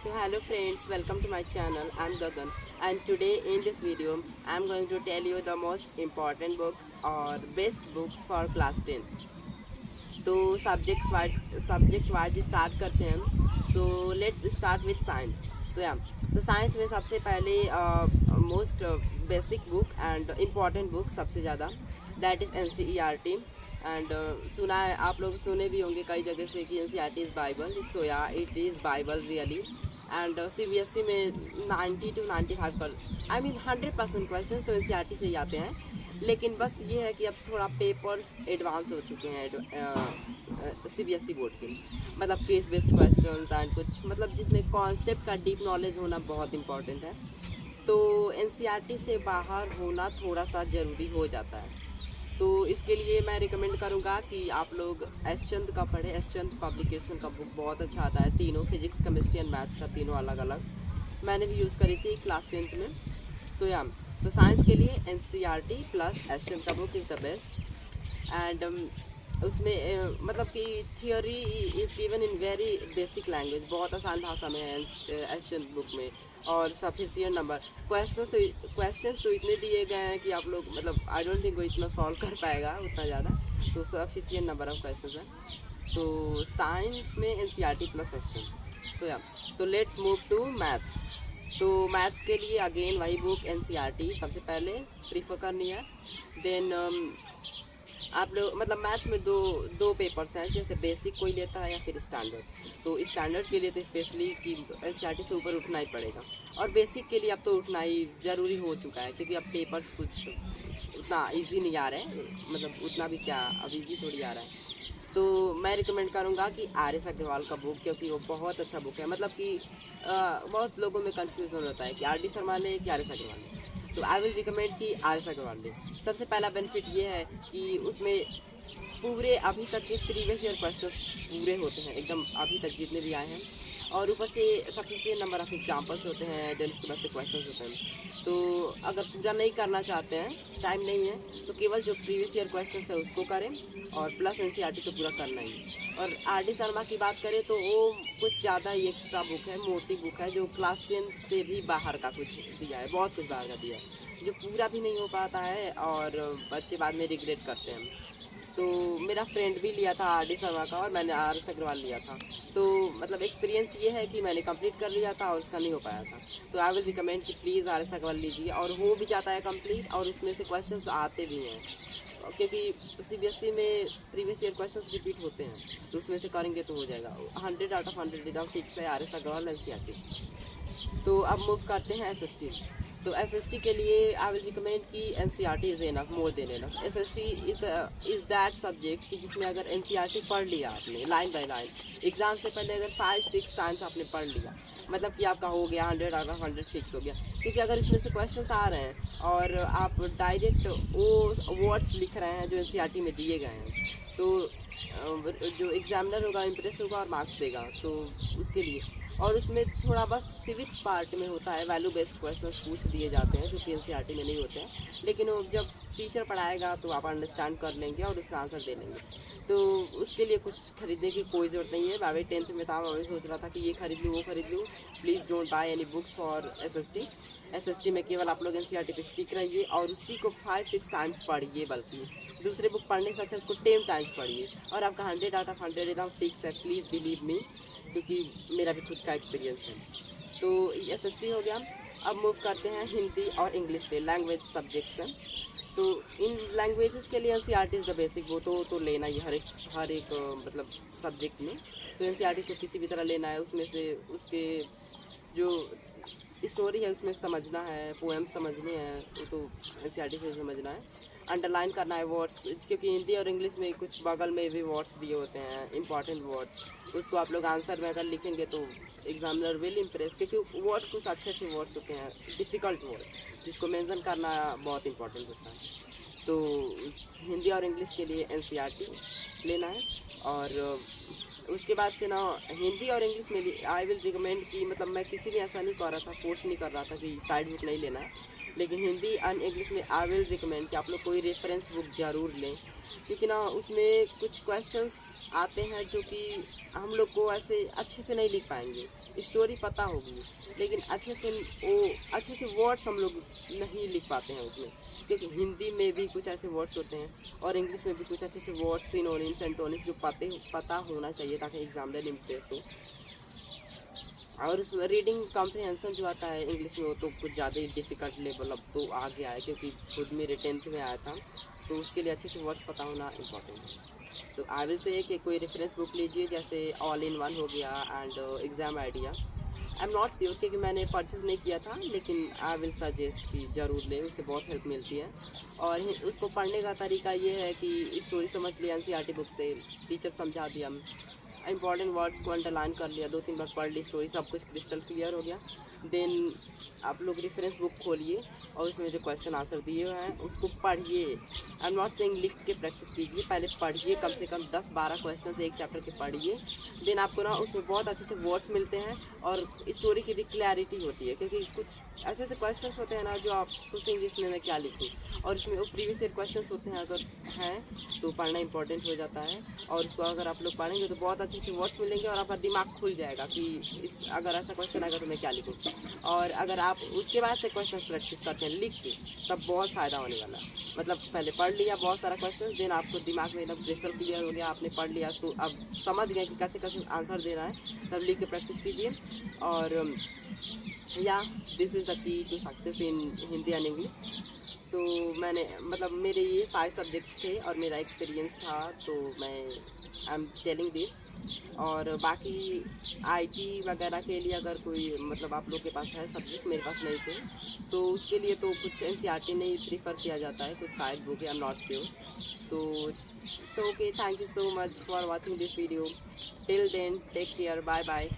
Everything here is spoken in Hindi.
So hello friends, welcome to my channel. I'm Gagan and today in this video I'm going to tell you the most important books or best books for class 10th. तो सब्जेक्ट वाइज स्टार्ट करते हैं हम. So let's start with science. तो साइंस में सबसे पहले most basic book and important book सबसे ज़्यादा दैट इज़ NCERT. एंड सुना है, आप लोग सुने भी होंगे कई जगह से कि NCERT is Bible. So yeah it is Bible really. And CBSE में 90 to 95 100% क्वेश्चन तो NCERT से ही आते हैं. लेकिन बस ये है कि अब थोड़ा पेपर्स एडवांस हो चुके हैं CBSE बोर्ड के. मतलब केस बेस्ड क्वेश्चन एंड कुछ मतलब जिसमें कॉन्सेप्ट का डीप नॉलेज होना बहुत इंपॉर्टेंट है. तो NCERT से बाहर होना थोड़ा सा ज़रूरी हो जाता है. तो इसके लिए मैं रिकमेंड करूँगा कि आप लोग एसचंद का पढ़ें. एसचंद पब्लिकेशन का बुक बहुत अच्छा आता है. तीनों फिजिक्स, केमिस्ट्री एंड मैथ्स का तीनों अलग अलग मैंने भी यूज़ करी थी क्लास 10th में. तो साइंस के लिए NCERT प्लस एसचंद का book is the best. And उसमें मतलब कि theory is given in very basic language. बहुत आसान भाषा में है एसचंद बुक में. और सफिशिएंट नंबर क्वेश्चंस तो इतने दिए गए हैं कि आप लोग मतलब आई डोंट थिंक वो इतना सॉल्व कर पाएगा उतना ज़्यादा. तो सफिशिएंट नंबर ऑफ क्वेश्चंस हैं. तो साइंस में NCERT plus S Chand. So let's move to maths. तो मैथ्स के लिए अगेन वही बुक NCERT सबसे पहले प्रीफर करनी है. देन आप लोग मतलब मैथ्स में दो पेपर्स हैं, जैसे बेसिक कोई लेता है या फिर स्टैंडर्ड. तो स्टैंडर्ड के लिए तो स्पेशली कि NCERT से ऊपर उठना ही पड़ेगा. और बेसिक के लिए अब तो उठना ही ज़रूरी हो चुका है क्योंकि अब पेपर्स कुछ उतना इजी नहीं आ रहे हैं. मतलब उतना भी क्या, अब इजी थोड़ी आ रहा है. तो मैं रिकमेंड करूँगा कि RS अग्रवाल का बुक, क्योंकि वो बहुत अच्छा बुक है. मतलब कि बहुत लोगों में कन्फ्यूज़न होता है कि RD शर्मा ले कि RS अग्रवाल ले. तो आई विल रिकमेंड कि RS अग्रवाल ले. सबसे पहला बेनिफिट ये है कि उसमें पूरे अभी तक के प्रीवियस ईयर क्वेश्चन पूरे होते हैं एकदम, अभी तक जितने भी आए हैं. और ऊपर से सफिशिएंट नंबर ऑफ एग्जाम्पल्स होते हैं. देन उसके बाद से क्वेश्चन होते हैं. तो अगर पूरा नहीं करना चाहते हैं, टाइम नहीं है, तो केवल जो प्रीवियस ईयर क्वेश्चन है उसको करें और प्लस NCERT तो पूरा करना ही. और RD शर्मा की बात करें तो वो कुछ ज़्यादा ही एक्स्ट्रा बुक है, मोटी बुक है, जो क्लास 10 से भी बाहर का कुछ दिया है, बहुत कुछ बाहर का दिया है, जो पूरा भी नहीं हो पाता है और बच्चे बाद में रिग्रेट करते हैं. तो मेरा फ्रेंड भी लिया था RD शर्मा का और मैंने RS अग्रवाल लिया था. तो मतलब एक्सपीरियंस ये है कि मैंने कंप्लीट कर लिया था और उसका नहीं हो पाया था. तो आई विल रिकमेंड कि प्लीज़ RS अग्रवाल लीजिए. और हो भी जाता है कंप्लीट और उसमें से क्वेश्चंस आते भी हैं, क्योंकि CBSE में प्रीवियस ईयर क्वेश्चंस रिपीट होते हैं. तो उसमें से करेंगे तो हो जाएगा. 100 आउट ऑफ 100 एकदम फिक्स है RS अग्रवाल NCERT. तो अब मूव करते हैं SST. तो SST के लिए आई विल रिकमेंड कि NCERT is enough, more than enough. SST is that subject कि जिसमें अगर NCERT पढ़ लिया आपने लाइन बाय लाइन, एग्ज़ाम से पहले अगर 5-6 टाइम्स आपने पढ़ लिया, मतलब कि आपका हो गया 100 आउट ऑफ 100 फिक्स हो गया. क्योंकि अगर इसमें से क्वेश्चंस आ रहे हैं और आप डायरेक्ट वो वर्ड्स लिख रहे हैं जो NCERT में दिए गए हैं, तो जो एग्जामिनर होगा इम्प्रेस होगा और मार्क्स देगा. तो उसके लिए और उसमें थोड़ा बस सिविक्स पार्ट में होता है, वैल्यू बेस्ड क्वेश्चंस पूछ दिए जाते हैं जो कि NCERT में नहीं होते हैं. लेकिन वो जब टीचर पढ़ाएगा तो आप अंडरस्टैंड कर लेंगे और उसका आंसर दे लेंगे. तो उसके लिए कुछ खरीदने की कोई ज़रूरत नहीं है. मैं 10th में था, मैं सोच रहा था कि ये खरीद लूँ वो खरीद लूँ. Please don't by any books for SST में केवल आप लोग NCERT पे स्टिक रहिए और उसी को 5-6 टाइम्स पढ़िए. बल्कि दूसरे बुक पढ़ने से अच्छा उसको 10 टाइम्स पढ़िए और आपका 100 आउट ऑफ 100 एकदम फिक्स है. प्लीज़ बिलीव मी, क्योंकि मेरा भी खुद का एक्सपीरियंस है. तो SST हो गया. अब मूव करते हैं हिंदी और इंग्लिश पे, लैंग्वेज सब्जेक्ट्स हैं. तो इन लैंग्वेजेस के लिए NCERT इज़ द बेसिक. वो तो लेना ही हर एक मतलब सब्जेक्ट में. तो NCERT को किसी भी तरह लेना है. उसमें से उसके जो स्टोरी है उसमें समझना है, पोएम समझने हैं, वो तो NCERT से समझना है. अंडरलाइन करना है वर्ड्स, क्योंकि हिंदी और इंग्लिश में कुछ बगल में भी वर्ड्स दिए होते हैं, इंपॉर्टेंट वर्ड्स. उसको आप लोग आंसर में अगर लिखेंगे तो एग्जामिनर विल इम्प्रेस, क्योंकि वर्ड्स कुछ अच्छे वर्ड्स होते हैं, डिफ़िकल्ट वर्ड जिसको मेंशन करना बहुत इंपॉर्टेंट होता है. तो हिंदी और इंग्लिश के लिए NCERT लेना है. और उसके बाद से ना हिंदी और इंग्लिश में भी आई विल रिकमेंड कि मतलब मैं किसी भी ऐसा नहीं कर रहा था, फोर्स नहीं कर रहा था कि साइड बुक नहीं लेना है. लेकिन हिंदी एंड इंग्लिश में आई विल रिकमेंड कि आप लोग कोई रेफरेंस बुक ज़रूर लें, क्योंकि ना उसमें कुछ क्वेश्चंस आते हैं जो कि हम लोग को ऐसे अच्छे से नहीं लिख पाएंगे। स्टोरी पता होगी लेकिन अच्छे से वर्ड्स हम लोग नहीं लिख पाते हैं उसमें, क्योंकि हिंदी में भी कुछ ऐसे वर्ड्स होते हैं और इंग्लिश में भी कुछ अच्छे से वर्ड्स, सिनोनिम्स, एंटोनिम्स जो पता होना चाहिए ताकि एग्जाम में इम्प्रेस हो। और उसमें रीडिंग कॉम्प्रिहेंशन जो आता है इंग्लिश में वो तो कुछ ज़्यादा ही डिफ़िकल्ट लेवल अब तो आ गया है, क्योंकि खुद मेरे 10th में आया था, तो उसके लिए अच्छे से वर्ड्स पता होना इम्पोर्टेंट है। तो आई विल से कि कोई रेफरेंस बुक लीजिए, जैसे ऑल इन वन हो गया and exam idea. I am not sure क्योंकि मैंने परचेज़ नहीं किया था, लेकिन आई विल सजेस्ट कि ज़रूर लें, उससे बहुत हेल्प मिलती है। और उसको पढ़ने का तरीका ये है कि स्टोरी समझ लिया NCERT बुक से, टीचर समझा दिया, इंपॉर्टेंट वर्ड्स को अंडरलाइन कर लिया, 2-3 बार पढ़ ली स्टोरी, सब कुछ क्रिस्टल क्लियर हो गया। देन आप लोग रेफरेंस बुक खोलिए और उसमें जो क्वेश्चन आंसर दिए हुए हैं उसको पढ़िए। आई एम नॉट सेइंग लिख के प्रैक्टिस कीजिए, पहले पढ़िए, कम से कम 10-12 क्वेश्चन एक चैप्टर के पढ़िए। देन आपको ना उसमें बहुत अच्छे से वर्ड्स मिलते हैं और स्टोरी की भी क्लैरिटी होती है, क्योंकि कुछ ऐसे क्वेश्चन होते हैं ना जो आप सोचेंगे इसमें मैं क्या लिखूँ, और इसमें वो प्रीवियस ईयर क्वेश्चन होते हैं, अगर हैं तो पढ़ना इंपॉर्टेंट हो जाता है। और इसको अगर आप लोग पढ़ेंगे तो बहुत अच्छे से वर्ड्स मिलेंगे और आपका दिमाग खुल जाएगा कि अगर ऐसा क्वेश्चन आएगा तो मैं क्या लिखूँ। और अगर आप उसके बाद से क्वेश्चन प्रैक्टिस करते हैं लिख के, तब बहुत फ़ायदा होने वाला है। मतलब पहले पढ़ लिया बहुत सारा क्वेश्चन, देन आपको दिमाग में एकदम क्रिस्टल क्लियर हो गया, आपने पढ़ लिया तो अब समझ गए कि कैसे कैसे आंसर देना है, तब लिख के प्रैक्टिस कीजिए। और या this is the key to success in Hindi and English. So मैंने मतलब मेरे ये 5 सब्जेक्ट्स थे और मेरा एक्सपीरियंस था, तो मैं आई एम टेलिंग दिस। और बाकी IT वगैरह के लिए अगर कोई मतलब आप लोग के पास है सब्जेक्ट, मेरे पास नहीं थे, तो उसके लिए तो कुछ NCERT में ही प्रीफर किया जाता है, कुछ शायद book, I am not sure. तो okay, thank you so much for watching this video. Till then take care, bye bye.